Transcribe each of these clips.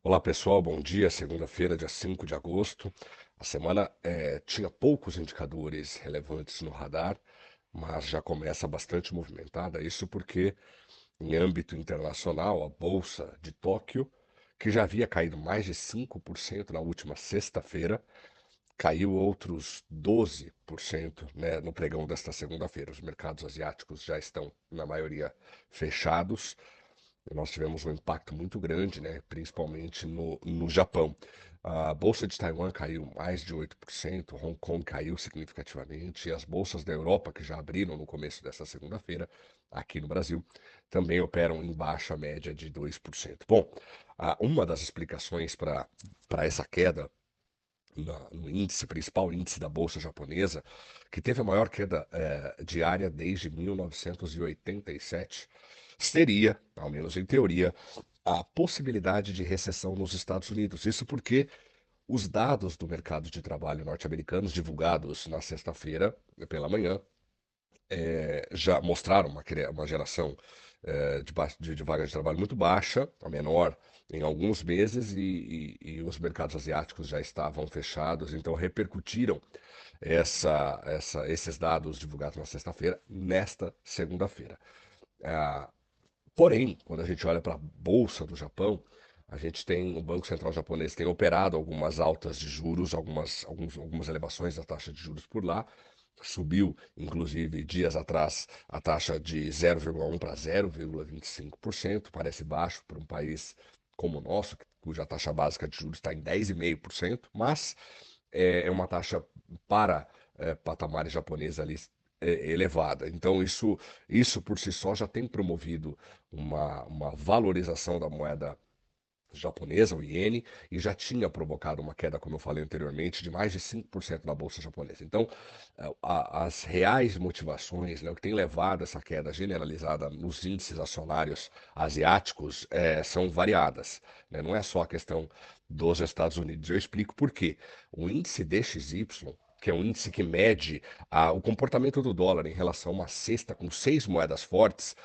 Olá pessoal, bom dia. Segunda-feira, dia 5 de agosto. A semana tinha poucos indicadores relevantes no radar, mas já começa bastante movimentada. Isso porque, em âmbito internacional, a Bolsa de Tóquio, que já havia caído mais de 5% na última sexta-feira, caiu outros 12%, né, no pregão desta segunda-feira. Os mercados asiáticos já estão, na maioria, fechados. Nós tivemos um impacto muito grande, né, principalmente no Japão. A bolsa de Taiwan caiu mais de 8%, Hong Kong caiu significativamente, e as bolsas da Europa, que já abriram no começo dessa segunda-feira, aqui no Brasil, também operam em baixa média de 2%. Bom, uma das explicações para essa queda no índice, principal índice da bolsa japonesa, que teve a maior queda diária desde 1987, seria, ao menos em teoria, a possibilidade de recessão nos Estados Unidos. Isso porque os dados do mercado de trabalho norte-americanos, divulgados na sexta-feira pela manhã, já mostraram uma geração de vagas de trabalho muito baixa, a menor em alguns meses, e os mercados asiáticos já estavam fechados, então repercutiram esses dados divulgados na sexta-feira, nesta segunda-feira. Ah, Porém, quando a gente olha para a Bolsa do Japão, a gente tem, o Banco Central japonês tem operado algumas altas de juros, algumas elevações da taxa de juros por lá. Subiu, inclusive, dias atrás, a taxa de 0,1 para 0,25%. Parece baixo para um país como o nosso, cuja taxa básica de juros está em 10,5%, mas é uma taxa para patamares japoneses ali elevada. Então, isso por si só já tem promovido uma valorização da moeda japonesa, o iene, e já tinha provocado uma queda, como eu falei anteriormente, de mais de 5% na bolsa japonesa. Então, as reais motivações, né, o que tem levado essa queda generalizada nos índices acionários asiáticos são variadas, né? Não é só a questão dos Estados Unidos. Eu explico por quê. O índice DXY, que é um índice que mede o comportamento do dólar em relação a uma cesta com seis moedas fortes,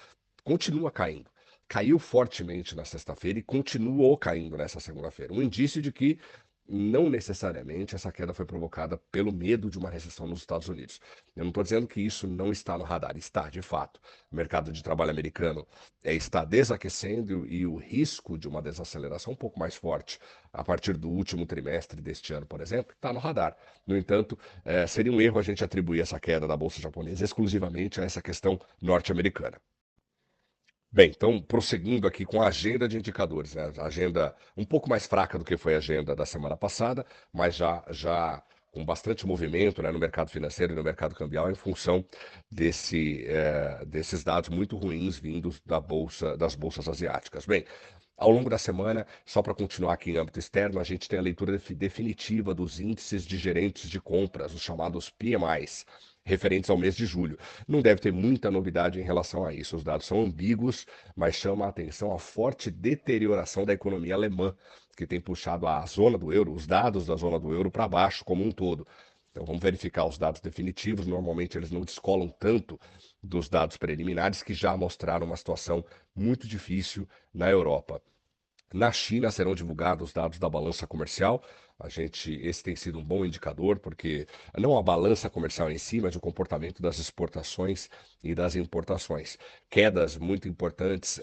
continua caindo. Caiu fortemente na sexta-feira e continuou caindo nessa segunda-feira. Um indício de que não necessariamente essa queda foi provocada pelo medo de uma recessão nos Estados Unidos. Eu não estou dizendo que isso não está no radar, está de fato. O mercado de trabalho americano está desaquecendo e o risco de uma desaceleração um pouco mais forte a partir do último trimestre deste ano, por exemplo, está no radar. No entanto, seria um erro a gente atribuir essa queda da Bolsa Japonesa exclusivamente a essa questão norte-americana. Bem, então, prosseguindo aqui com a agenda de indicadores, né? A agenda um pouco mais fraca do que foi a agenda da semana passada, mas já com bastante movimento, né, no mercado financeiro e no mercado cambial, em função desses dados muito ruins vindos das bolsas asiáticas. Bem, ao longo da semana, só para continuar aqui em âmbito externo, a gente tem a leitura definitiva dos índices de gerentes de compras, os chamados PMIs, referentes ao mês de julho. Não deve ter muita novidade em relação a isso. Os dados são ambíguos, mas chama a atenção a forte deterioração da economia alemã, que tem puxado a zona do euro, os dados da zona do euro para baixo como um todo. Então vamos verificar os dados definitivos. Normalmente eles não descolam tanto dos dados preliminares, que já mostraram uma situação muito difícil na Europa. Na China serão divulgados os dados da balança comercial. Esse tem sido um bom indicador, porque não a balança comercial em si, mas o comportamento das exportações e das importações. Quedas muito importantes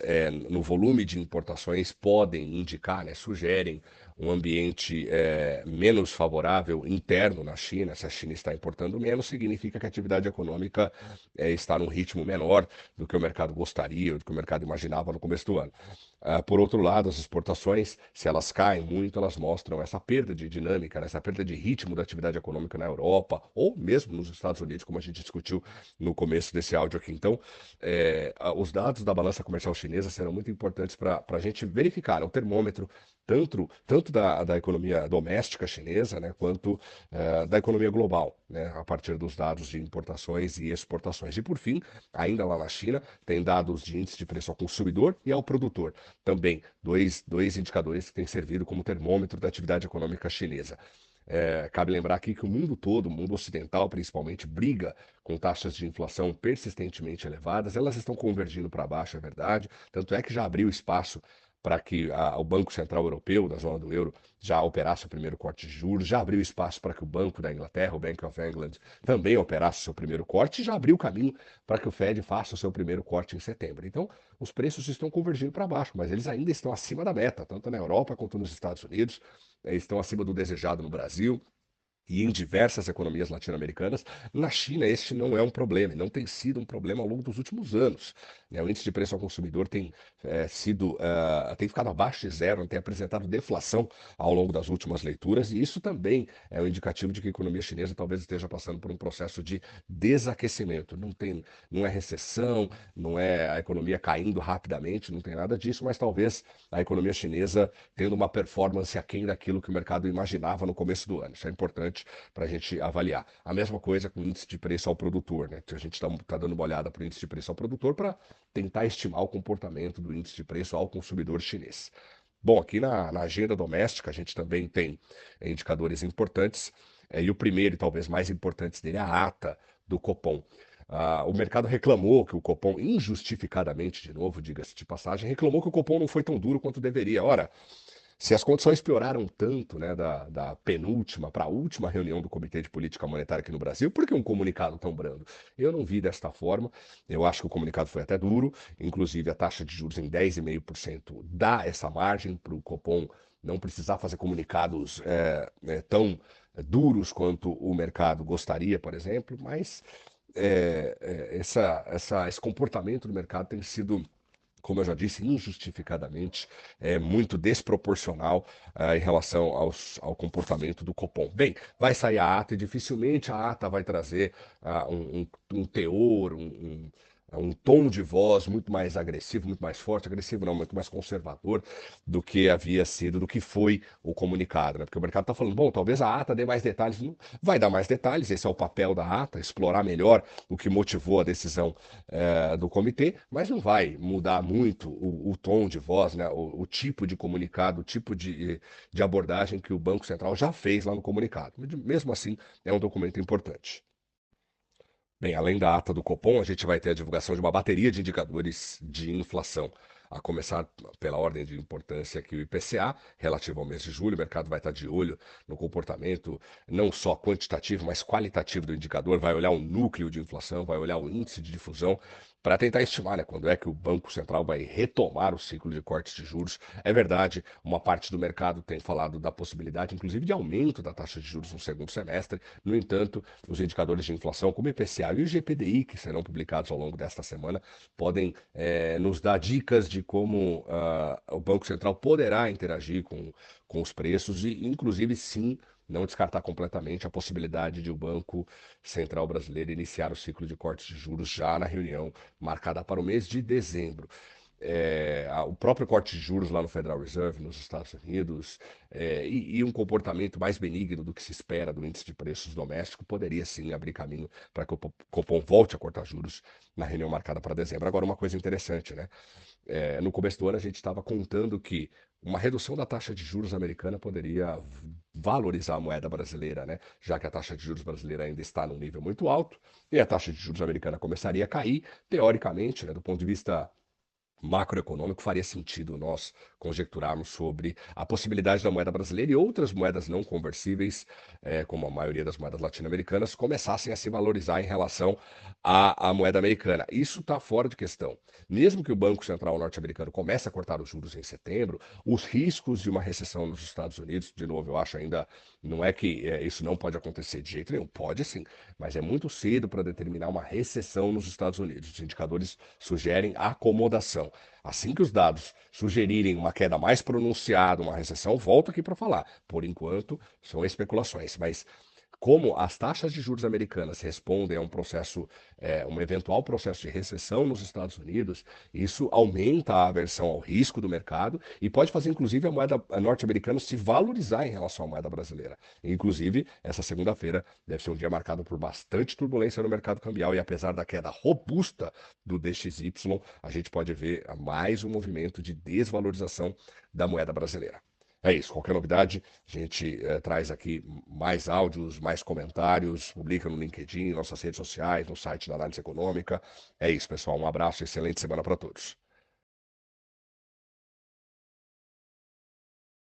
no volume de importações podem indicar, né, sugerem um ambiente menos favorável interno na China. Se a China está importando menos, significa que a atividade econômica está num ritmo menor do que o mercado gostaria, do que o mercado imaginava no começo do ano. Por outro lado, as exportações, se elas caem muito, elas mostram essa perda de dinâmica, né, essa perda de ritmo da atividade econômica na Europa, ou mesmo nos Estados Unidos, como a gente discutiu no começo desse áudio aqui. Então, os dados da balança comercial chinesa serão muito importantes para a gente verificar, né, o termômetro tanto da economia doméstica chinesa, né, quanto da economia global, né, a partir dos dados de importações e exportações. E, por fim, ainda lá na China, tem dados de índice de preço ao consumidor e ao produtor. Também dois indicadores que têm servido como termômetro da atividade econômica chinesa. Cabe lembrar aqui que o mundo todo, o mundo ocidental principalmente, briga com taxas de inflação persistentemente elevadas. Elas estão convergindo para baixo, é verdade. Tanto é que já abriu espaço para que o Banco Central Europeu, da zona do euro, já operasse o primeiro corte de juros, já abriu espaço para que o Banco da Inglaterra, o Bank of England, também operasse o seu primeiro corte, e já abriu o caminho para que o Fed faça o seu primeiro corte em setembro. Então, os preços estão convergindo para baixo, mas eles ainda estão acima da meta, tanto na Europa quanto nos Estados Unidos, estão acima do desejado no Brasil e em diversas economias latino-americanas. Na China, este não é um problema, e não tem sido um problema ao longo dos últimos anos, né? O índice de preço ao consumidor tem ficado abaixo de zero, tem apresentado deflação ao longo das últimas leituras, e isso também é um indicativo de que a economia chinesa talvez esteja passando por um processo de desaquecimento. Não é recessão, não é a economia caindo rapidamente, não tem nada disso, mas talvez a economia chinesa tendo uma performance aquém daquilo que o mercado imaginava no começo do ano. Isso é importante para a gente avaliar. A mesma coisa com o índice de preço ao produtor, né? A gente está dando uma olhada para o índice de preço ao produtor para tentar estimar o comportamento do índice de preço ao consumidor chinês. Bom, aqui na agenda doméstica a gente também tem indicadores importantes, e o primeiro e talvez mais importante dele é a ata do Copom. O mercado reclamou que o Copom, injustificadamente, de novo, diga-se de passagem, reclamou que o Copom não foi tão duro quanto deveria. Ora, se as condições pioraram tanto, né, da penúltima para a última reunião do Comitê de Política Monetária aqui no Brasil, por que um comunicado tão brando? Eu não vi desta forma, eu acho que o comunicado foi até duro, inclusive a taxa de juros em 10,5% dá essa margem para o Copom não precisar fazer comunicados tão duros quanto o mercado gostaria, por exemplo, mas esse comportamento do mercado tem sido, como eu já disse, injustificadamente, muito desproporcional em relação ao comportamento do Copom. Bem, vai sair a ata e dificilmente a ata vai trazer um teor, um tom de voz muito mais agressivo, muito mais forte, agressivo não, muito mais conservador do que havia sido, do que foi o comunicado, né? Porque o mercado está falando, bom, talvez a ata dê mais detalhes. Não vai dar mais detalhes, esse é o papel da ata, explorar melhor o que motivou a decisão do comitê, mas não vai mudar muito o tom de voz, né, o tipo de comunicado, o tipo de abordagem que o Banco Central já fez lá no comunicado. Mesmo assim, é um documento importante. Bem, além da ata do Copom, a gente vai ter a divulgação de uma bateria de indicadores de inflação. A começar pela ordem de importância aqui o IPCA, relativo ao mês de julho, o mercado vai estar de olho no comportamento não só quantitativo, mas qualitativo do indicador, vai olhar o núcleo de inflação, vai olhar o índice de difusão, para tentar estimar, né, quando é que o Banco Central vai retomar o ciclo de cortes de juros. É verdade, uma parte do mercado tem falado da possibilidade, inclusive, de aumento da taxa de juros no segundo semestre. No entanto, os indicadores de inflação, como o IPCA e o GPDI, que serão publicados ao longo desta semana, podem nos dar dicas de como o Banco Central poderá interagir com os preços e, inclusive, sim, não descartar completamente a possibilidade de o Banco Central Brasileiro iniciar o ciclo de cortes de juros já na reunião marcada para o mês de dezembro. O próprio corte de juros lá no Federal Reserve, nos Estados Unidos, e um comportamento mais benigno do que se espera do índice de preços doméstico, poderia sim abrir caminho para que o Copom volte a cortar juros na reunião marcada para dezembro. Agora, uma coisa interessante, né? No começo do ano, a gente estava contando que uma redução da taxa de juros americana poderia valorizar a moeda brasileira, né? Já que a taxa de juros brasileira ainda está num nível muito alto e a taxa de juros americana começaria a cair, teoricamente, né, do ponto de vista macroeconômico, faria sentido nós conjecturarmos sobre a possibilidade da moeda brasileira e outras moedas não conversíveis, como a maioria das moedas latino-americanas, começassem a se valorizar em relação à moeda americana. Isso está fora de questão. Mesmo que o Banco Central norte-americano comece a cortar os juros em setembro, os riscos de uma recessão nos Estados Unidos, de novo, eu acho ainda, não é que isso não pode acontecer de jeito nenhum, pode sim, mas é muito cedo para determinar uma recessão nos Estados Unidos. Os indicadores sugerem acomodação. Assim que os dados sugerirem uma queda mais pronunciada, uma recessão, volto aqui para falar. Por enquanto, são especulações, mas como as taxas de juros americanas respondem a um eventual processo de recessão nos Estados Unidos, isso aumenta a aversão ao risco do mercado e pode fazer, inclusive, a moeda norte-americana se valorizar em relação à moeda brasileira. Inclusive, essa segunda-feira deve ser um dia marcado por bastante turbulência no mercado cambial e, apesar da queda robusta do DXY, a gente pode ver mais um movimento de desvalorização da moeda brasileira. É isso, qualquer novidade, a gente traz aqui mais áudios, mais comentários, publica no LinkedIn, nossas redes sociais, no site da Análise Econômica. É isso, pessoal. Um abraço e excelente semana para todos.